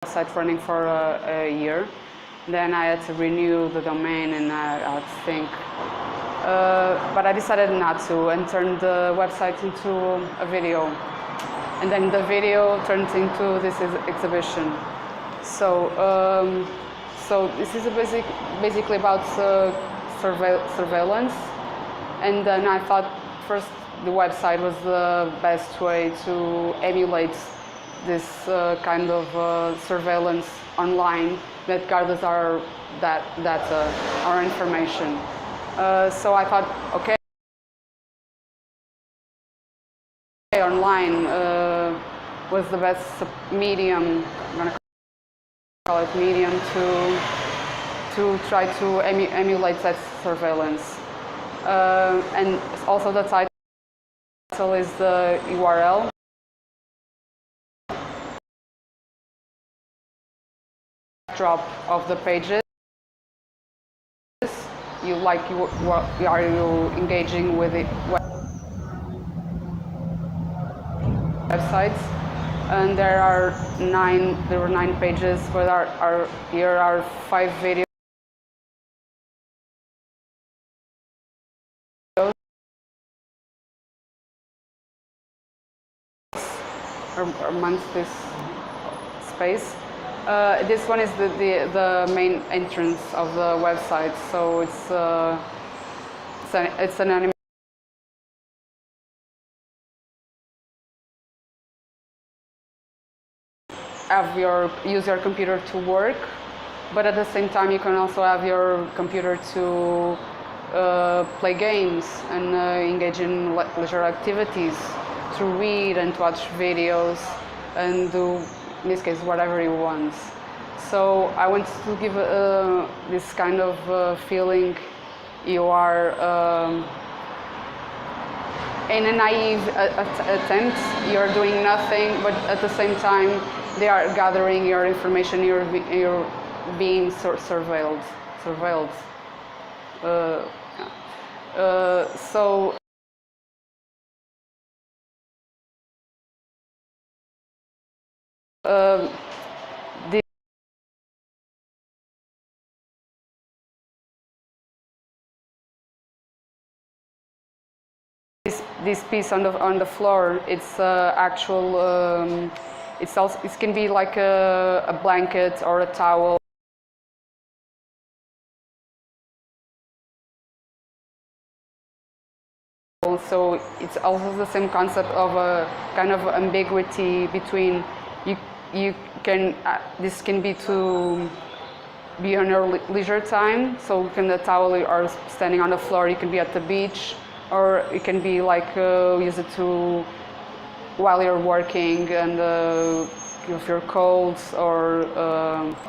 website running for a year. Then I had to renew the domain, and I think, but I decided not to, and turned the website into a video. And then the video turned into this exhibition. So, so this is basically about surveillance. And then I thought first the website was the best way to emulate this kind of surveillance online that gathers our data, our information. So I thought, okay, online was the best medium, I'm going to call it medium, to try to emulate that surveillance. And also the title is the URL. Drop of the pages. Are you engaging with the websites? And there were 9 pages, but here are 5 videos. Amongst this space. This one is the main entrance of the website, so it's an animation. Use your computer to work, but at the same time you can also have your computer to play games and engage in leisure activities, to read and to watch videos and do, in this case, whatever you want. So I want to give this kind of feeling you are in a naive attempt, you're doing nothing, but at the same time they are gathering your information, you're being surveilled. So this piece on the floor, it's actual. It can be like a blanket or a towel. So it's also the same concept of a kind of ambiguity between you can this can be to be on your leisure time. So the towel or standing on the floor. You can be at the beach, or it can be like use it to while you're working and if you're cold, or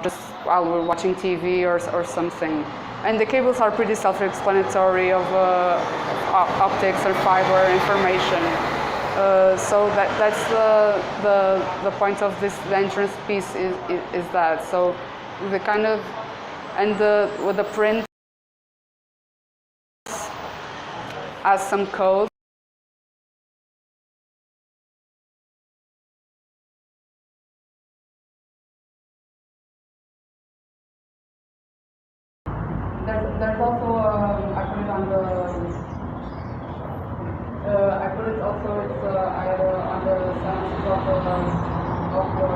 just while we're watching TV or something. And the cables are pretty self-explanatory of optics or fiber information. So that's the point of this entrance piece is that. So the kind of with the print has some code. There's also I put it on the I put it also on the sentences of the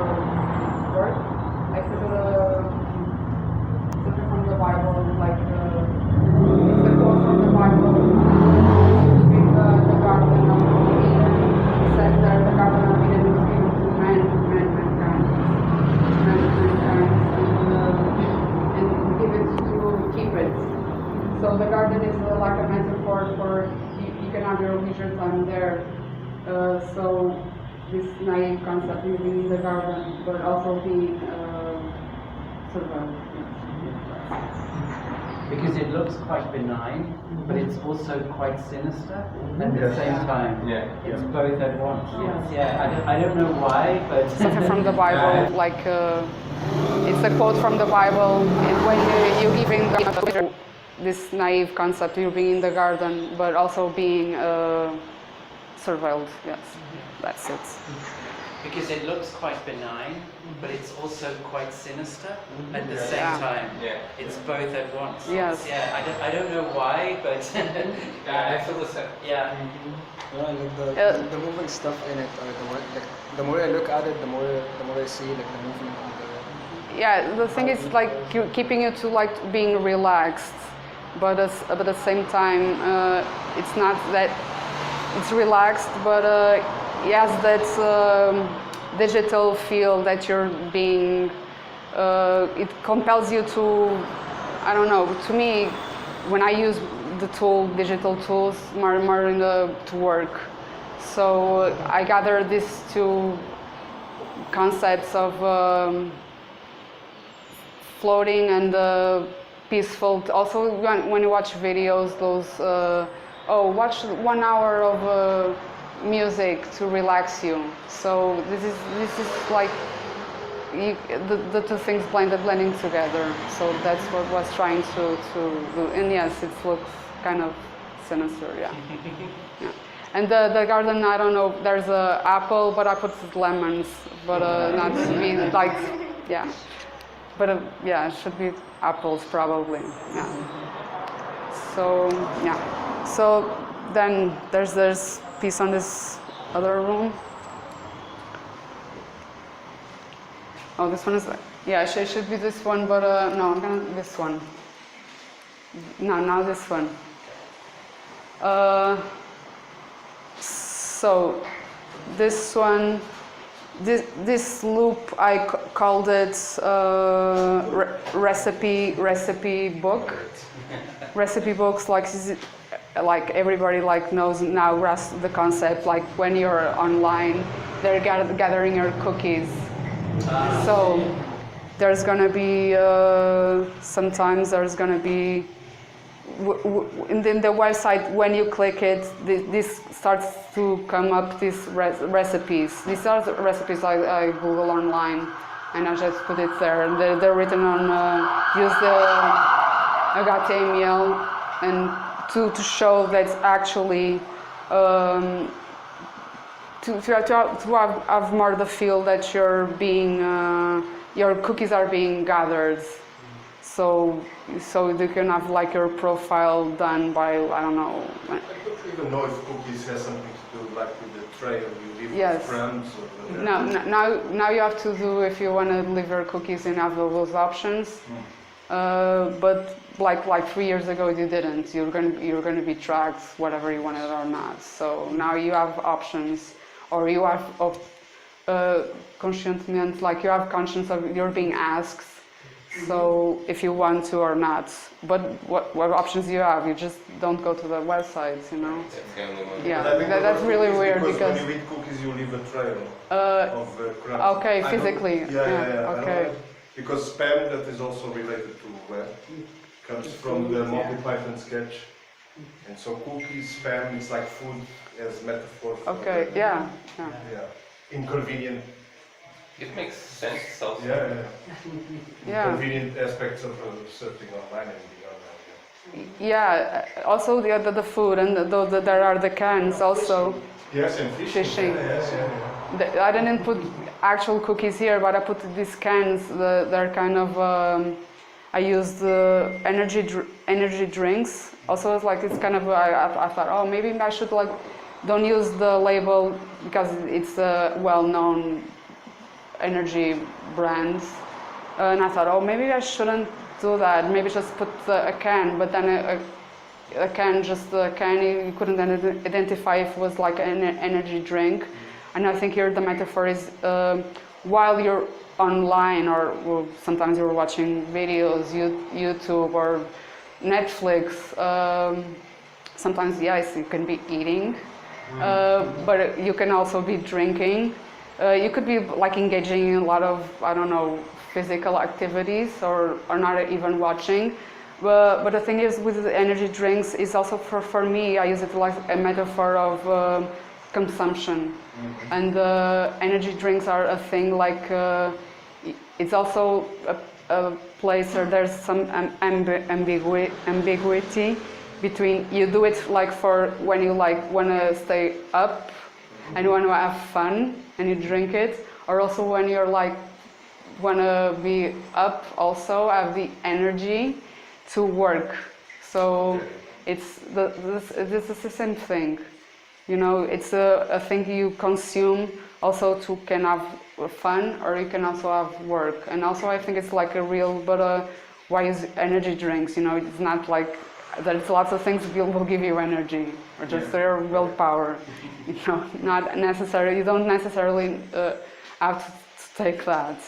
work. I put something from the Bible, like it's a quote from the Bible. The garden of Eden. It says that the garden of Eden was given to mankind, and give it to keep it. So the garden is like a metaphor for you can have your leisure time there. So this naive concept living in the garden, but also being survived. Because it looks quite benign, but it's also quite sinister at the same time. Yeah. It's both at once. Yeah. I don't know why, but Something from the Bible, like it's a quote from the Bible. When you're giving this naive concept, you're being in the garden, but also being surveilled. Yes, that's it. because it looks quite benign, but it's also quite sinister at the same time. Yeah. It's both at once. Yes. Yeah, I don't know why, but Yeah, I feel the same. yeah. Yeah, like the moving stuff in it, or the more I look at it, the more I see like the movement. Yeah, the thing is like keeping you to like being relaxed, but at the same time, it's not that it's relaxed, but it has that digital feel that you're being. It compels you to, I don't know. To me, when I use the digital tools, more to work. So I gather these two concepts of floating and peaceful. Also, when you watch videos, those watch 1 hour of music to relax you. So this is like the two things blending together. So that's what I was trying to do. And yes, it looks kind of sinister. Yeah. Yeah. And the garden, I don't know. There's a apple, but I put lemons, but not to be like, yeah. But yeah, it should be apples probably. Yeah. So yeah. So then there's piece on this other room. Oh, this one is, yeah, it should be this one, but no, I'm gonna this one. No, now this one. So this one, this loop, I called it recipe book. Recipe books, like everybody like knows now the concept. Like when you're online, they're gathering your cookies. So there's gonna be sometimes there's gonna be in the website when you click it, this starts to come up these recipes. These are the recipes I Google online, and I just put it there. And they're written on use the HTML and to show that actually. To have more the feel that you're being your cookies are being gathered, so you can have like your profile done by I don't know. I don't even know if cookies has something to do like with the trail you leave Yes. with friends or Now you have to do if you want to leave your cookies and have those options. But like 3 years ago you didn't. You're gonna be tracked whatever you wanted or not. So now you have options. Or you have conscientment, like you have conscience of you're being asked, so if you want to or not. But what options do you have? You just don't go to the websites, you know? That's the only one. Yeah, But I think that's really weird because. when you eat cookies you leave a trail of crumbs. Okay, I know- physically. Yeah. I know Okay. that. Because spam, that is also related to web, comes from the Monty Python sketch. And so cookies, spam, it's like food as metaphor for Okay. the- Yeah. inconvenient, It makes sense also. Yeah. inconvenient aspects of surfing online and being online. Yeah. Also the food and there are the cans also. Yes, and Fishing. Yeah. I didn't put actual cookies here, but I put these cans. They're kind of. I used energy drinks. Also, it's kind of. I thought, oh, maybe I should like don't use the label because it's a well-known energy brand. And I thought, oh, maybe I shouldn't do that. Maybe just put a can. But then a can, you couldn't identify if it was like an energy drink. And I think here the metaphor is while you're online or sometimes you're watching videos, YouTube or Netflix, sometimes, yes, you can be eating, but you can also be drinking. You could be like engaging in a lot of, I don't know, physical activities or not even watching. But the thing is with the energy drinks is also for me, I use it like a metaphor of consumption. Mm-hmm. And energy drinks are a thing like, it's also a place where there's some ambiguity between you do it like for when you like want to stay up and you want to have fun and you drink it, or also when you're like want to be up, also have the energy to work. So this is the same thing. You know, it's a thing you consume also to can have fun, or you can also have work. And also I think it's like a real, but why is energy drinks? You know, it's not like there's lots of things will give you energy, or just their willpower. You know, not necessarily. You don't necessarily have to take that.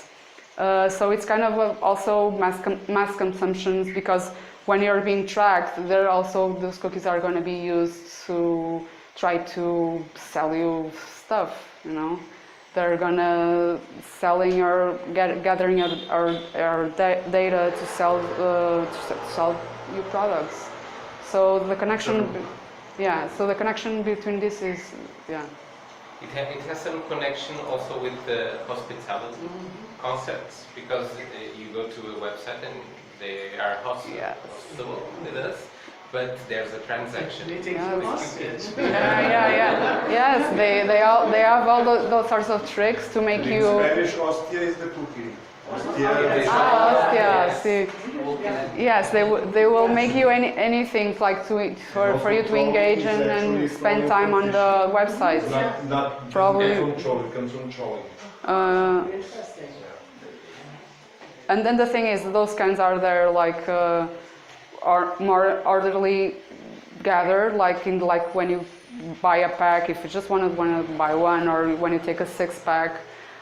So it's kind of also mass consumptions, because when you're being tracked, there also those cookies are going to be used to try to sell you stuff. You know, they're gonna selling your gathering our data to sell you products. So the connection, So the connection between this is, It has some connection also with the hospitality concepts, because you go to a website and they are hospitable with us, but there's a transaction. Yes, they have all those sorts of tricks to make In you. Spanish, hostia is the cookie. Hostia is Yes, they will make you anything like for you to engage and spend time on the website. Not Probably. It comes from trolling. Interesting. And then the thing is, those kinds are there like are more orderly gathered, like when you buy a pack, if you just want to buy one, or when you take a 6-pack.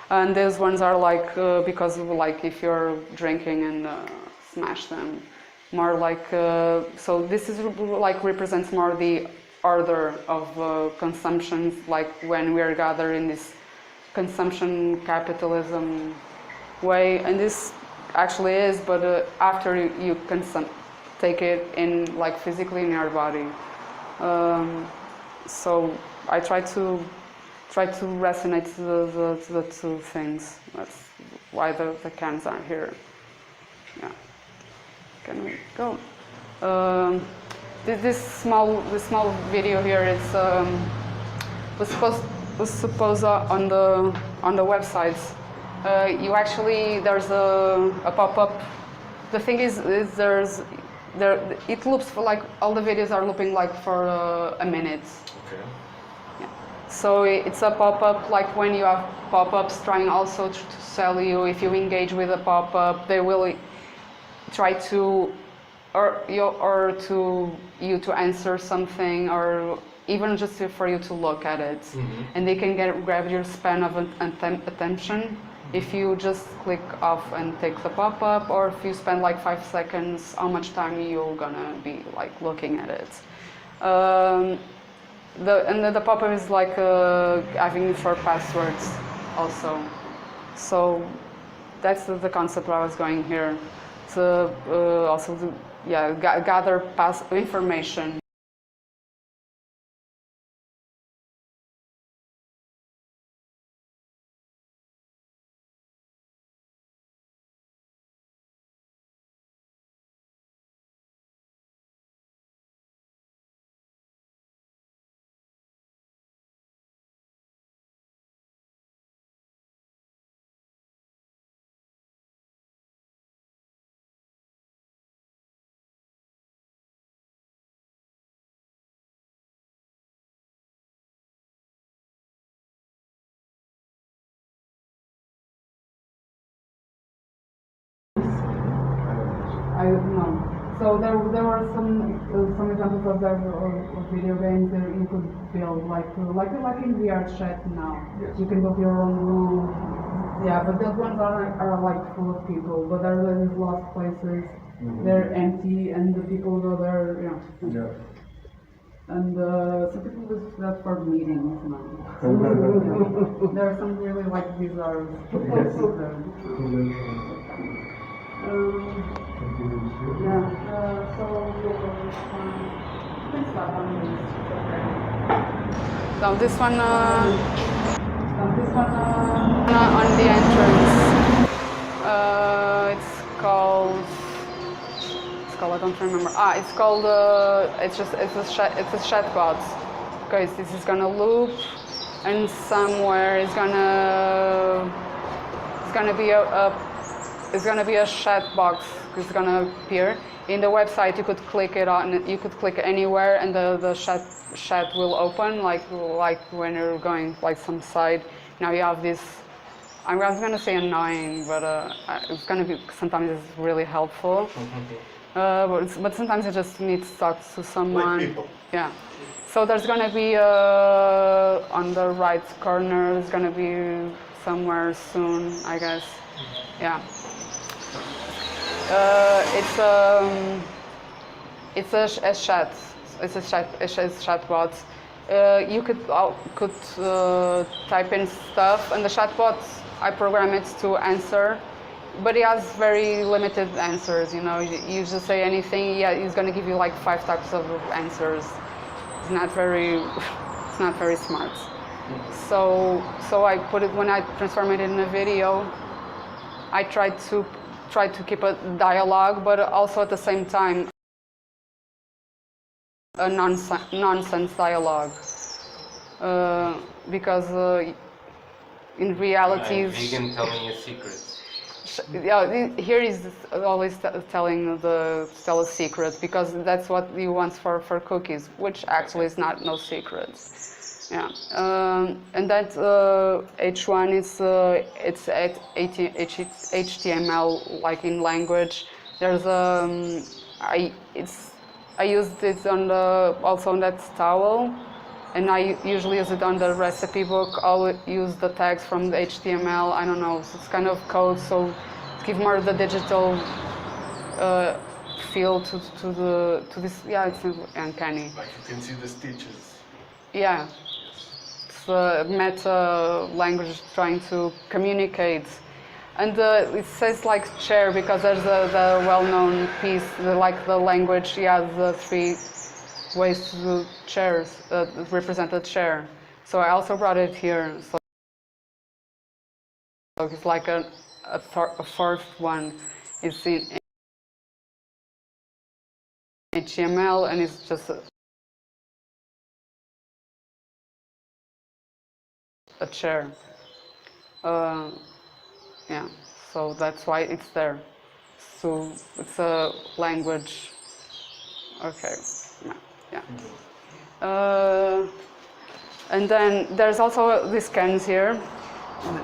And these ones are like because of like if you're drinking and smash them, more like so this is like represents more the order of consumption, like when we are gathered in this consumption capitalism way, and this actually is, but after you take it in like physically in your body. So I try to resonate the two things. That's why the cans aren't here. Yeah. Can we go? This small video here is was supposed on the websites. You actually there's a pop-up. The thing is it loops for like all the videos are looping like for a minute. Okay. So it's a pop-up, like when you have pop-ups trying also to sell you. If you engage with a pop-up, they will try to, or to answer something, or even just for you to look at it. And they can grab your span of attention if you just click off and take the pop-up, or if you spend like 5 seconds, how much time you're gonna be like looking at it. The pop-up is like having for passwords also. So that's the concept I was going here. To also gather information. I don't know. So there were some examples of video games that you could build like in VR chat now. Yes. You can build your own room. Yeah, but those ones are like full of people. But there are these lost places. They're empty, and the people go there. Yeah. And some people use that for meetings now. There are some really like bizarre places there. So this one on the entrance. It's called I don't remember. It's called it's a chatbot. Okay, this is gonna loop, and somewhere it's gonna be a chat box. It's gonna appear in the website. You could click it on. You could click anywhere, and the chat will open like when you're going like some site. Now you have this. I was gonna say annoying, but it's gonna be sometimes it's really helpful. But sometimes you just need to talk to someone. Like people. Yeah. So there's gonna be on the right corner. There's gonna be somewhere soon, I guess. Yeah. It's a chat. It's a chatbot. You could type in stuff, and the chatbot, I program it to answer, but it has very limited answers. You know, you just say anything, yeah, he's going to give you like 5 types of answers. It's not very smart. So I put it, when I transform it in a video, I try to keep a dialogue, but also at the same time a nonsense dialogue, because in reality, you can tell me a secret. Yeah, here is always telling tell a secret, because that's what you want for cookies, which actually is no secret. Yeah, and that H1 is it's HTML, like in language. There's I used it on also on that towel, and I usually use it on the recipe book. I'll use the tags from the HTML. I don't know, it's kind of code, so to give more of the digital feel to this. Yeah, it's uncanny. Like you can see the stitches. Yeah, it's a meta language trying to communicate. And it says like chair because there's the well-known piece, like the language, yeah, the 3 ways to do chairs, represent a chair. So I also brought it here. So it's like a fourth one. It's in HTML, and it's just a chair. Yeah, so that's why it's there. So it's a language. Okay, yeah. And then there's also these cans here.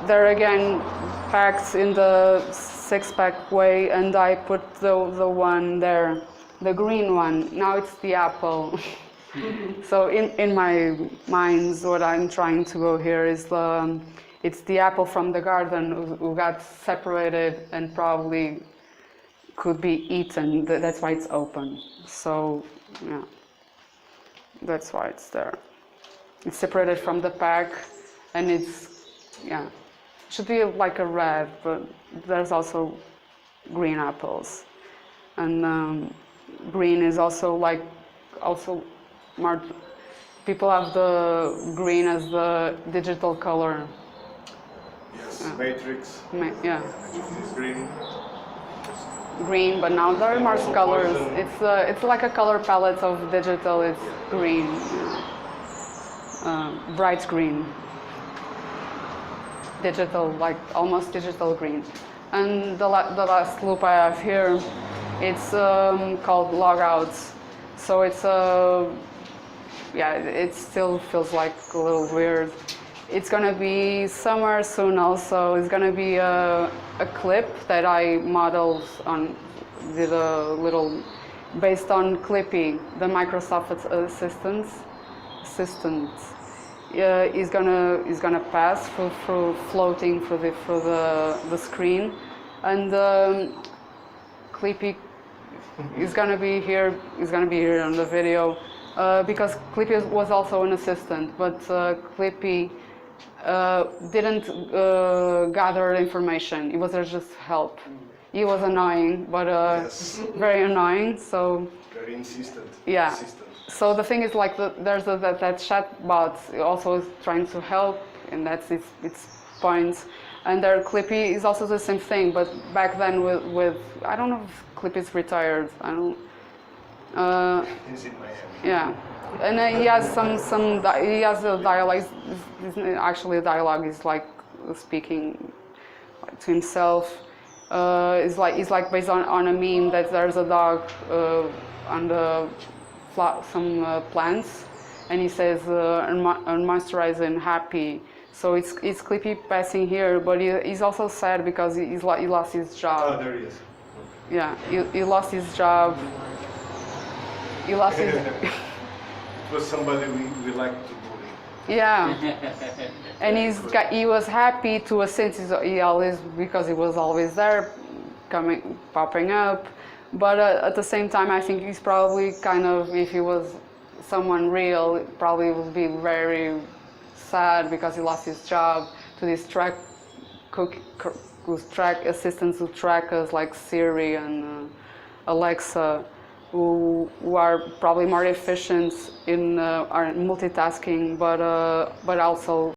They're again packed in the 6-pack way, and I put the one there, the green one. Now it's the apple. So in my mind, what I'm trying to go here is it's the apple from the garden who got separated and probably could be eaten. That's why it's open. So, yeah, that's why it's there. It's separated from the pack, and it's, yeah, should be like a red, but there's also green apples. And green is also more, people have the green as the digital color. Yes, matrix. Yeah. Matrix is green. Green, but now there are more Also colors. poison. It's like a color palette of digital. It's green, bright green, digital, like almost digital green. And the last loop I have here, it's called logouts. So it's yeah, it still feels like a little weird. It's gonna be somewhere soon also. It's gonna be a clip that I modeled on, did a little, based on Clippy, the Microsoft assistant. Is gonna pass through floating through the screen, and Clippy is gonna be here. Is gonna be here on the video because Clippy was also an assistant, but Clippy didn't gather information. It was just help. He was annoying, but Yes. very annoying. So Very insistent. yeah. Insistent. So the thing is, like, there's that chatbot also is trying to help, and that's its point. And their Clippy is also the same thing, but back then with I don't know if Clippy's retired. He's in Miami. Yeah, and he has he has a dialogue. Actually, a dialogue is like speaking to himself. It's like based on a meme that there's a dog on the some plants, and he says unmoisturized and happy. So it's Clippy passing here, but he's also sad because he lost his job. Oh, there he is. Yeah, he lost his job. He lost his. It was somebody we like to bully. Yeah, and he was happy to a sense. He always, because he was always there, popping up. But at the same time, I think he's probably kind of, if he was someone real, it probably would be very sad because he lost his job to these track assistants who track us like Siri and Alexa, who are probably more efficient in multitasking, but also